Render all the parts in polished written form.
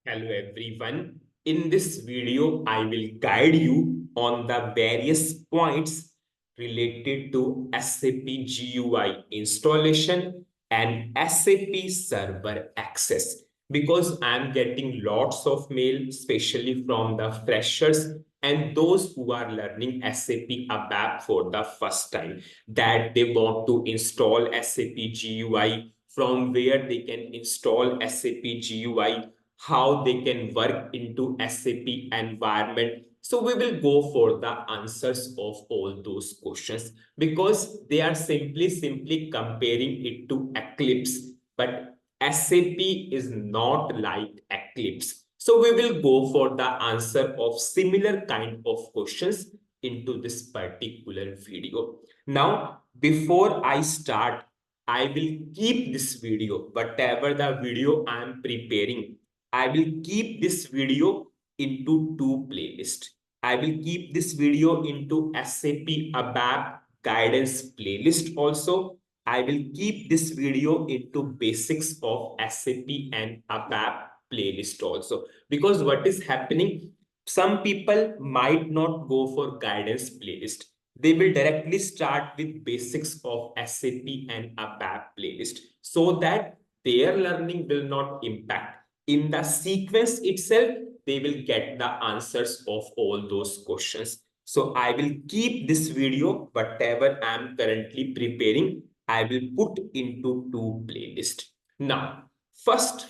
Hello everyone. In this video, I will guide you on the various points related to SAP GUI installation and SAP server access because I'm getting lots of mail, especially from the freshers and those who are learning SAP ABAP for the first time, that they want to install SAP GUI, from where they can install SAP GUI, how they can work into SAP environment. So we will go for the answers of all those questions because they are simply comparing it to Eclipse, but SAP is not like Eclipse. So we will go for the answer of similar kind of questions into this particular video. Now, before I start, I will keep this video, whatever the video I am preparing, I will keep this video into two playlists. I will keep this video into SAP ABAP guidance playlist also. I will keep this video into basics of SAP and ABAP playlist also. Because what is happening, some people might not go for guidance playlist. They will directly start with basics of SAP and ABAP playlist so that their learning will not impact. In the sequence itself, they will get the answers of all those questions. So I will keep this video, whatever I am currently preparing, I will put into two playlists. Now, first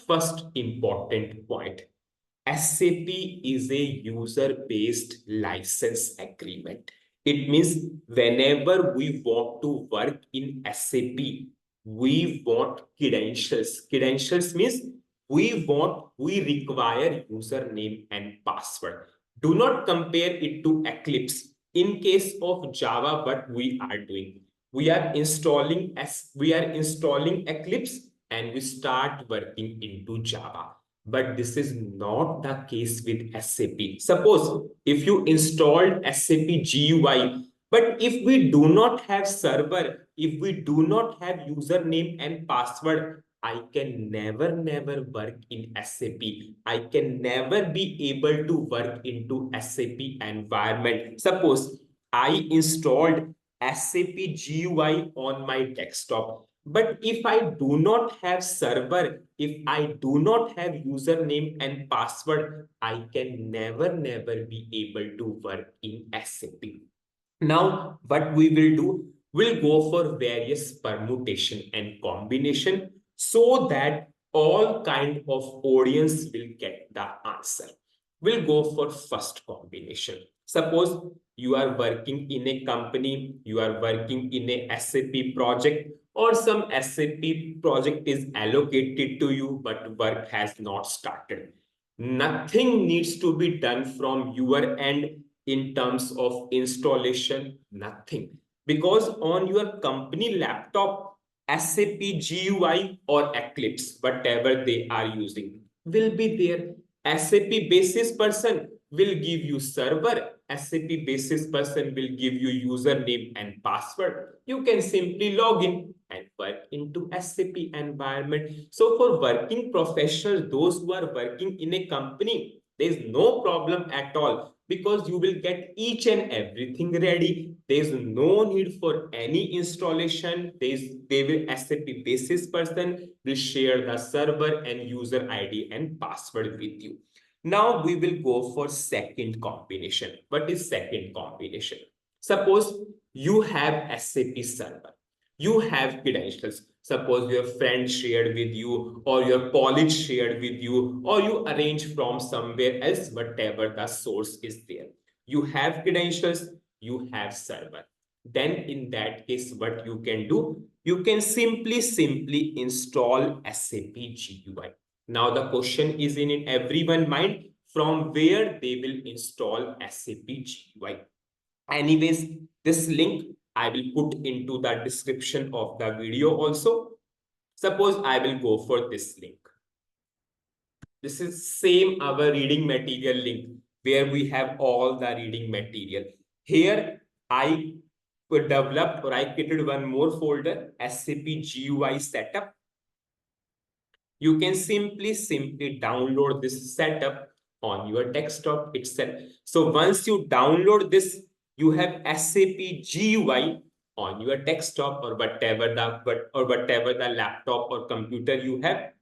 important point. SAP is a user-based license agreement. It means whenever we want to work in SAP, we want credentials. Credentials means we require username and password. Do not compare it to Eclipse. In case of Java, what we are doing, we are installing Eclipse and we start working into Java. But this is not the case with SAP. Suppose if you installed SAP GUI, but if we do not have server, if we do not have username and password, I can never work in SAP. I can never be able to work into SAP environment. Suppose I installed SAP GUI on my desktop, but if I do not have server, if I do not have username and password, I can never be able to work in SAP. Now, what we will do, we'll go for various permutation and combination so that all kind of audience will get the answer. We'll go for first combination. Suppose you are working in a company, you are working in a SAP project, or some SAP project is allocated to you, but work has not started. Nothing needs to be done from your end in terms of installation, nothing. Because on your company laptop, SAP GUI or Eclipse, whatever they are using, will be there. SAP basis person will give you server. SAP basis person will give you username and password. You can simply log in and work into SAP environment. So for working professionals, those who are working in a company, there is no problem at all because you will get each and everything ready. There is no need for any installation. They will SAP basis person will share the server and user ID and password with you. Now we will go for second combination. What is second combination? Suppose you have SAP server. You have credentials. Suppose your friend shared with you, or your college shared with you, or you arrange from somewhere else, whatever the source is there. You have credentials, you have server. Then in that case, what you can do, you can simply install SAP GUI. Now the question is in everyone's mind, from where they will install SAP GUI. Anyways, this link I will put into the description of the video also. Suppose I will go for this link. This is same our reading material link where we have all the reading material. Here I developed or I created one more folder, SAP GUI setup. You can simply download this setup on your desktop itself. So once you download this, you have SAP GUI on your desktop or whatever the laptop or computer you have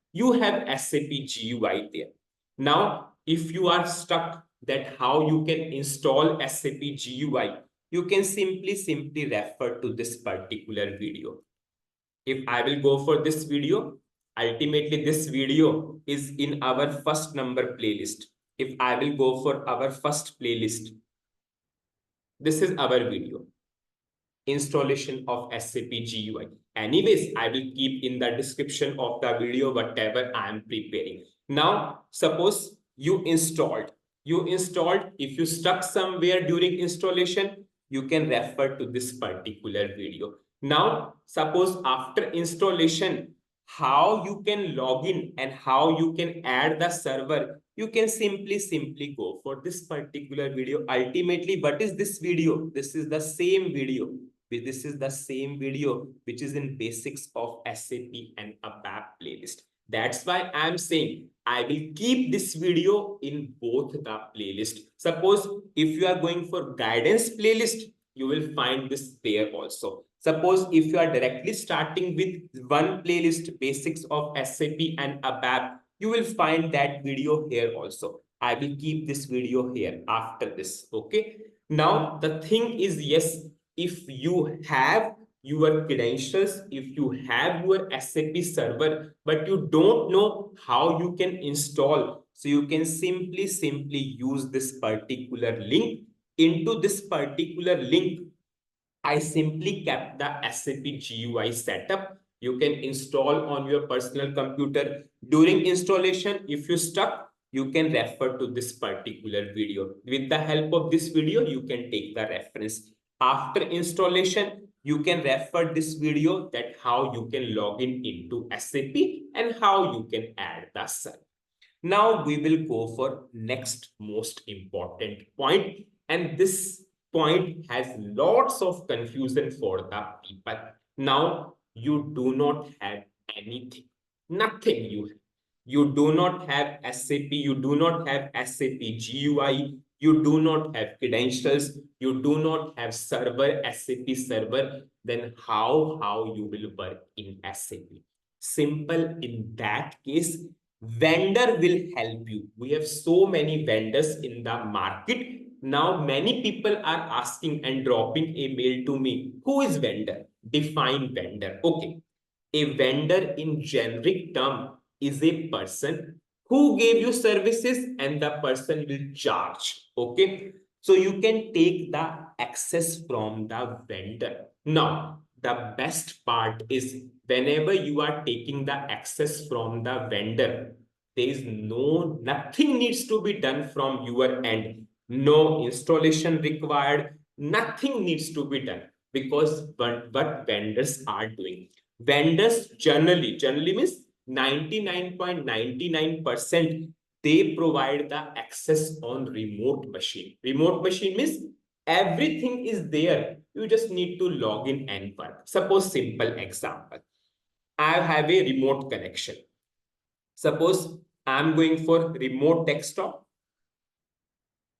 SAP GUI there. Now, if you are stuck that how you can install SAP GUI, you can simply refer to this particular video. If I will go for this video, ultimately this video is in our first number playlist. If I will go for our first playlist, this is our video, installation of SAP GUI. Anyways, I will keep in the description of the video whatever I am preparing. Now, suppose you installed, if you stuck somewhere during installation, you can refer to this particular video. Now, suppose after installation, how you can log in and how you can add the server, you can simply go for this particular video. Ultimately, what is this video? This is the same video. This is the same video which is in basics of SAP and ABAP playlist. That's why I'm saying I will keep this video in both the playlist. Suppose if you are going for guidance playlist, you will find this there also. Suppose if you are directly starting with one playlist, basics of SAP and ABAP, you will find that video here also. I will keep this video here after this. Okay. Now the thing is, yes, if you have your credentials, if you have your SAP server, but you don't know how you can install, so you can simply use this particular link. Into this particular link, I simply kept the SAP GUI setup. You can install on your personal computer. During installation, if you stuck, you can refer to this particular video. With the help of this video, you can take the reference. After installation, you can refer this video that how you can log in into SAP and how you can add the server. Now we will go for next most important point, and this point has lots of confusion for the people. Now you do not have anything, nothing you do not have SAP, you do not have SAP GUI, you do not have credentials, you do not have server, SAP server, then how you will work in SAP? Simple. In that case, vendor will help you. We have so many vendors in the market. Now many people are asking and dropping a mail to me, who is vendor? Define vendor. Okay, a vendor in generic term is a person who gave you services and the person will charge. Okay, so you can take the access from the vendor. Now the best part is whenever you are taking the access from the vendor, there is nothing needs to be done from your end. No installation required, nothing needs to be done, because what vendors are doing, vendors generally means 99.99%, they provide the access on remote machine. Remote machine means everything is there, you just need to log in and work. Suppose simple example, I have a remote connection. Suppose I'm going for remote desktop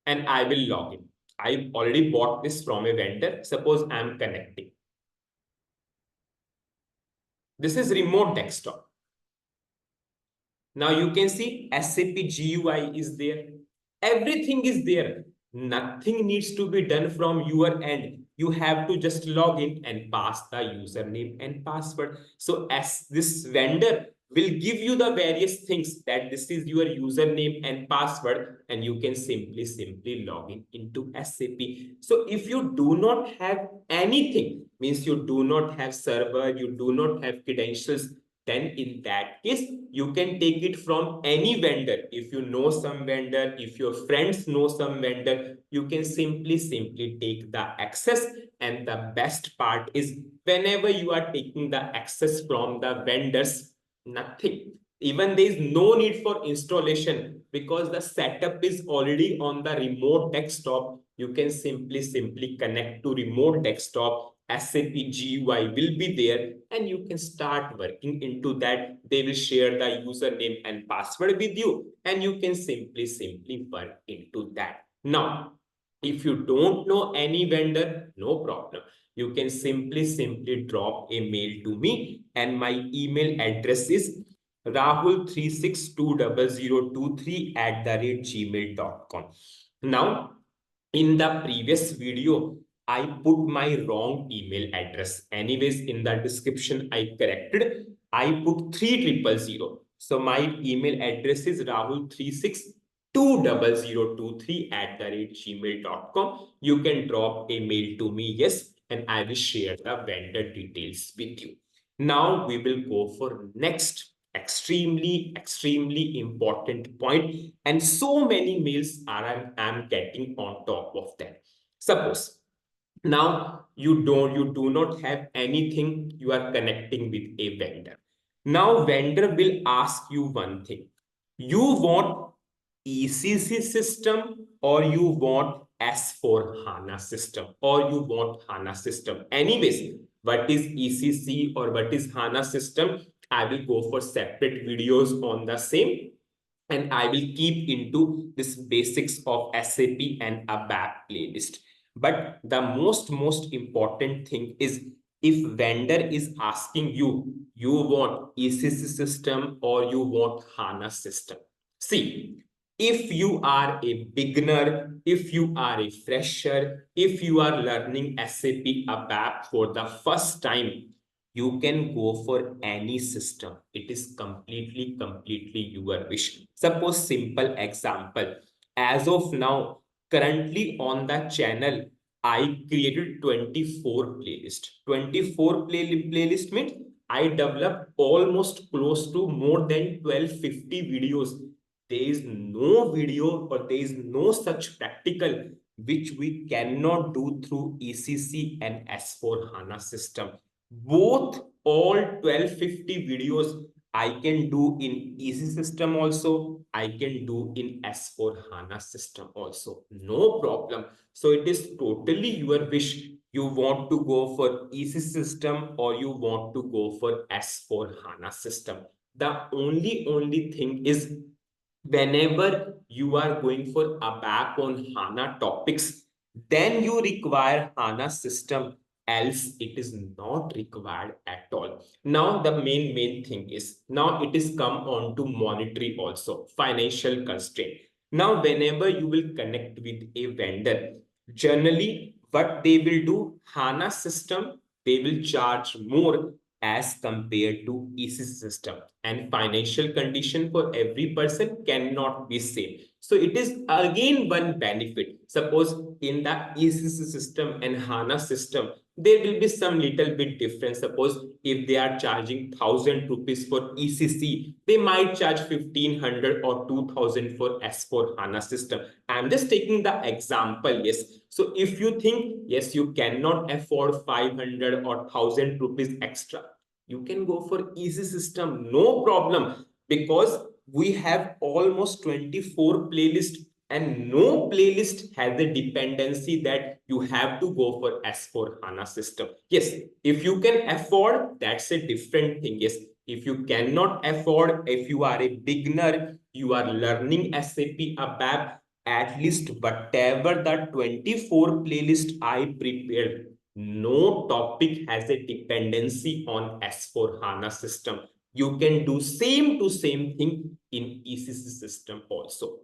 and I will log in. I already bought this from a vendor. Suppose I'm connecting. This is remote desktop. Now you can see SAP GUI is there. Everything is there. Nothing needs to be done from your end. You have to just log in and pass the username and password. So as this vendor will give you the various things that this is your username and password, and you can simply log in into SAP. So if you do not have anything, means you do not have server, you do not have credentials, then in that case, you can take it from any vendor. If you know some vendor, if your friends know some vendor, you can simply take the access. And the best part is whenever you are taking the access from the vendors, nothing. Even there is no need for installation because the setup is already on the remote desktop. You can simply connect to remote desktop. SAP GUI will be there, and you can start working into that. They will share the username and password with you, and you can simply work into that. Now, if you don't know any vendor, no problem. You can simply drop a mail to me, and my email address is rahul36200023@gmail.com. Now, in the previous video, I put my wrong email address. Anyways, in the description, I corrected. I put 3000. So my email address is rahul36200023@gmail.com. You can drop a mail to me, yes, and I will share the vendor details with you. Now we will go for next extremely important point, and so many mails are I'm getting on top of that. Suppose now you do not have anything, you are connecting with a vendor. Now vendor will ask you one thing: you want ECC system, or you want S4 HANA system, or you want HANA system. Anyways, what is ECC or what is HANA system, I will go for separate videos on the same, and I will keep into this basics of SAP and ABAP playlist. But the most important thing is, if vendor is asking you, you want ECC system or you want HANA system. See, if you are a beginner, if you are a fresher, if you are learning SAP ABAP for the first time, you can go for any system. It is completely your wish. Suppose simple example. As of now, currently on the channel, I created 24 playlist. 24 playlist means I developed almost close to more than 1250 videos. There is no video or there is no such practical which we cannot do through ECC and S4 HANA system. Both all 1250 videos I can do in ECC system also, I can do in S4 HANA system also. No problem. So it is totally your wish. You want to go for ECC system or you want to go for S4 HANA system. The only thing is, whenever you are going for ABAP on HANA topics, then you require HANA system, else it is not required at all. Now the main thing is, now it is come on to monetary also, financial constraint. Now whenever you will connect with a vendor, generally what they will do, HANA system, they will charge more as compared to ECC system, and financial condition for every person cannot be same. So it is again one benefit. Suppose in the ECC system and HANA system, there will be some little bit difference. Suppose if they are charging 1000 rupees for ECC, they might charge 1500 or 2000 for S4 HANA system. I'm just taking the example, yes. So if you think, yes, you cannot afford 500 or 1000 rupees extra, you can go for ECC system, no problem, because we have almost 24 playlists, and no playlist has a dependency that you have to go for S4 HANA system. Yes, if you can afford, that's a different thing. Yes, if you cannot afford, if you are a beginner, you are learning SAP ABAP, at least whatever the 24 playlist I prepared, no topic has a dependency on S4 HANA system. You can do same to same thing in ECC system also.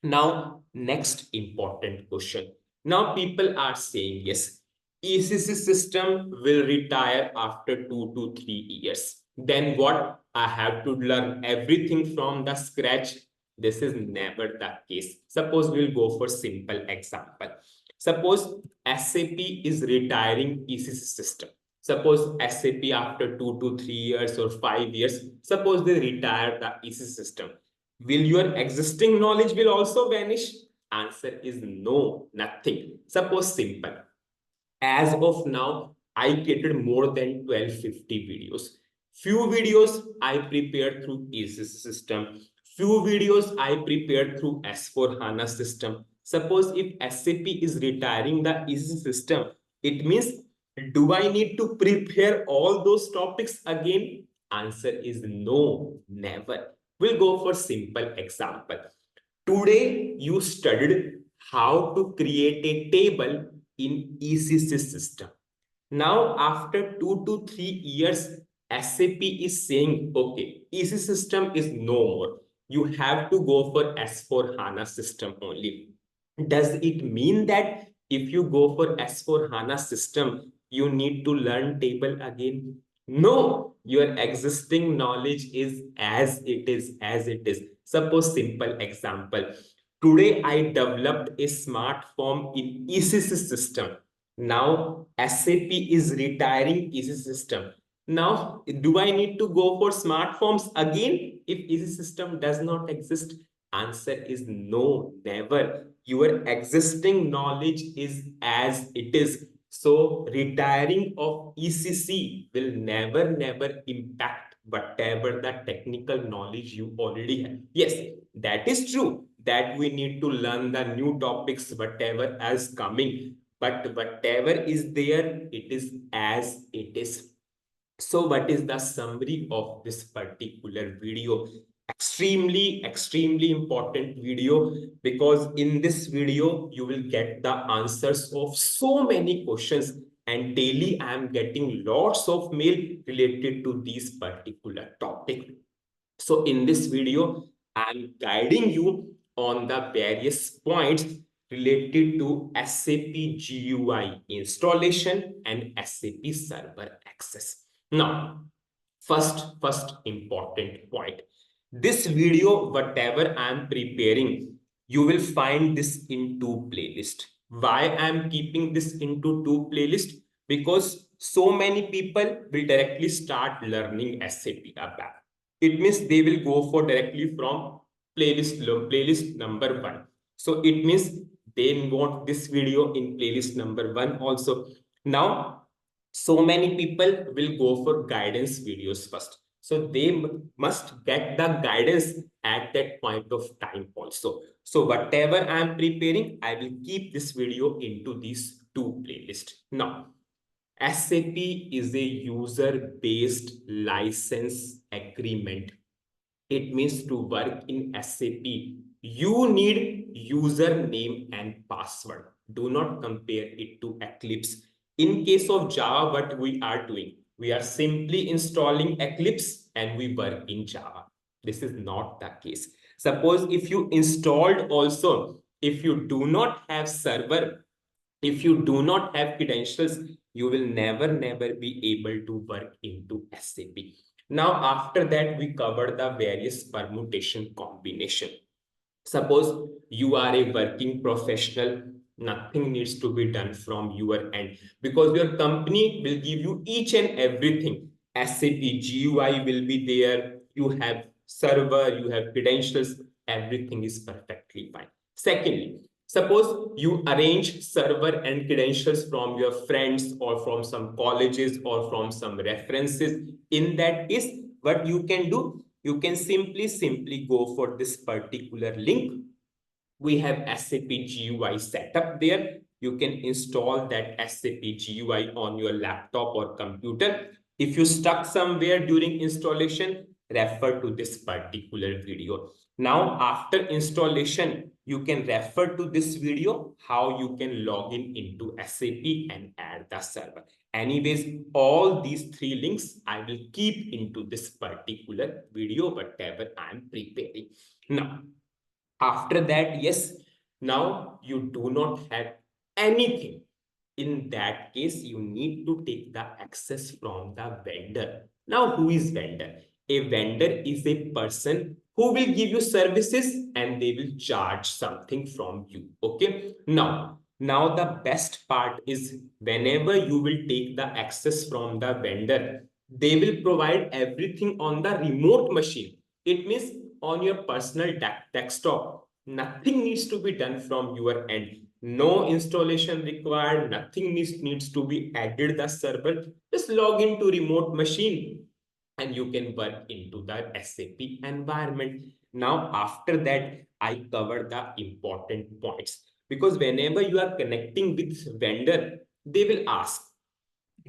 Now, next important question. Now people are saying, yes, ECC system will retire after 2 to 3 years. Then what? I have to learn everything from the scratch. This is never the case. Suppose we'll go for simple example. Suppose SAP is retiring ECC system. Suppose SAP after 2 to 3 years or 5 years, suppose they retire the ECC system. Will your existing knowledge will also vanish? Answer is no, nothing. Suppose simple. As of now, I created more than 1250 videos. Few videos I prepared through ECC system. Few videos I prepared through S4 HANA system. Suppose if SAP is retiring the ECC system, it means Do I need to prepare all those topics again? Answer is no, never. We'll go for simple example. Today you studied how to create a table in ECC system. Now, after 2 to 3 years, SAP is saying, okay, ECC system is no more. You have to go for S4 HANA system only. Does it mean that if you go for S4 HANA system, you need to learn table again? No, your existing knowledge is as it is, as it is. Suppose simple example. Today I developed a smart form in ECC system. Now SAP is retiring ECC system. Now, do I need to go for smart forms again if ECC system does not exist? Answer is no, never. Your existing knowledge is as it is. So retiring of ECC will never, never impact whatever the technical knowledge you already have. Yes, that is true that we need to learn the new topics, whatever is coming. But whatever is there, it is as it is. So what is the summary of this particular video? Extremely important video, because in this video you will get the answers of so many questions, and daily I am getting lots of mail related to this particular topic. So in this video, I'm guiding you on the various points related to SAP GUI installation and SAP Server Access. Now, first important point. This video, whatever I'm preparing, you will find this in two playlists. Why I'm keeping this into two playlists? Because so many people will directly start learning SAP ABAP. It means they will go for directly from playlist number one. So it means they want this video in playlist number one also. Now, so many people will go for guidance videos first. So they must get the guidance at that point of time also. So whatever I am preparing, I will keep this video into these two playlists. Now, SAP is a user-based license agreement. It means to work in SAP, you need username and password. Do not compare it to Eclipse. In case of Java, what we are doing, we are simply installing Eclipse and we work in Java. This is not the case. Suppose if you installed also, if you do not have server, if you do not have credentials, you will never be able to work into SAP. Now, after that, we covered the various permutation combination. Suppose you are a working professional, nothing needs to be done from your end because your company will give you each and everything. SAP GUI will be there. You have server, you have credentials, everything is perfectly fine. Secondly, suppose you arrange server and credentials from your friends or from some colleges or from some references. In that case, what you can do, you can simply go for this particular link. We have SAP GUI set up there. You can install that SAP GUI on your laptop or computer. If you stuck somewhere during installation, refer to this particular video. Now, after installation, you can refer to this video, how you can log in into SAP and add the server. Anyways, all these three links I will keep into this particular video, whatever I'm preparing. Now, after that, yes, now you do not have anything. In that case, you need to take the access from the vendor. Now, who is vendor? A vendor is a person who will give you services and they will charge something from you. Okay. Now the best part is whenever you will take the access from the vendor, they will provide everything on the remote machine. It means on your personal desktop. Nothing needs to be done from your end. No installation required. Nothing needs to be added the server. Just log into remote machine and you can work into the SAP environment. Now, after that, I cover the important points because whenever you are connecting with vendor, they will ask,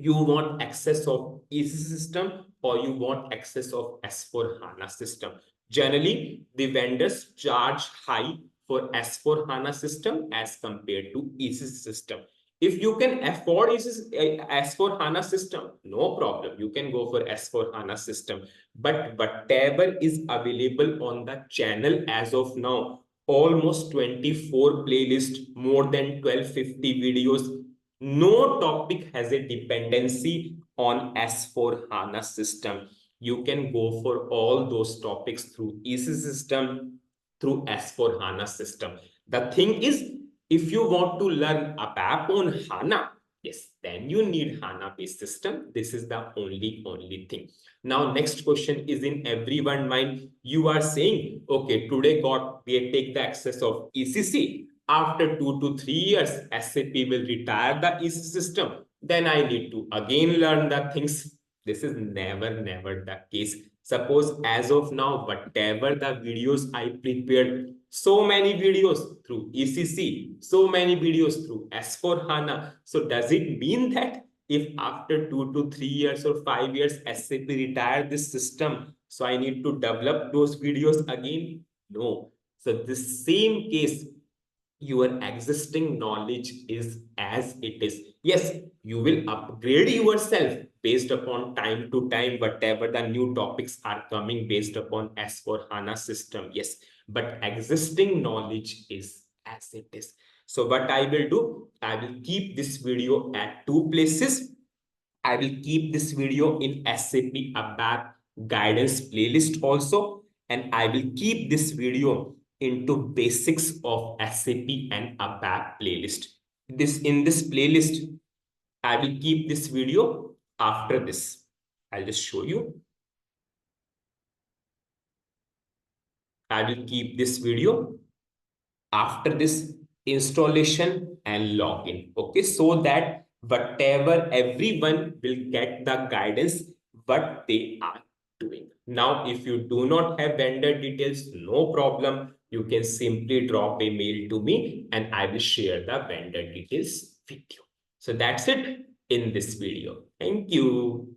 you want access of ECC system or you want access of S4 HANA system. Generally, the vendors charge high for S4 HANA system as compared to ECC system. If you can afford S4 HANA system, no problem. You can go for S4 HANA system. But whatever is available on the channel as of now, almost 24 playlists, more than 1250 videos, no topic has a dependency on S4 HANA system. You can go for all those topics through EC system, through S4 HANA system. The thing is, if you want to learn ABAP on HANA, yes, then you need HANA based system. This is the only thing. Now, next question is in everyone mind. You are saying, okay, today we take the access of ECC. After 2 to 3 years, SAP will retire the EC system. Then I need to again learn the things. This is never the case. Suppose as of now, whatever the videos I prepared, so many videos through ECC, so many videos through S4 HANA. So does it mean that if after 2 to 3 years or 5 years, SAP retire this system, so I need to develop those videos again? No. So the same case, your existing knowledge is as it is. Yes, you will upgrade yourself based upon time to time, whatever the new topics are coming based upon S4 HANA system. Yes, but existing knowledge is as it is. So what I will do, I will keep this video at two places. I will keep this video in SAP ABAP guidance playlist also, and I will keep this video into basics of SAP and ABAP playlist. In this playlist, I will keep this video after this. I'll just show you. I will keep this video after this installation and login. Okay, so that whatever everyone will get the guidance what they are doing. Now, if you do not have vendor details, no problem. You can simply drop a mail to me and I will share the vendor details with you. So that's it in this video. Thank you.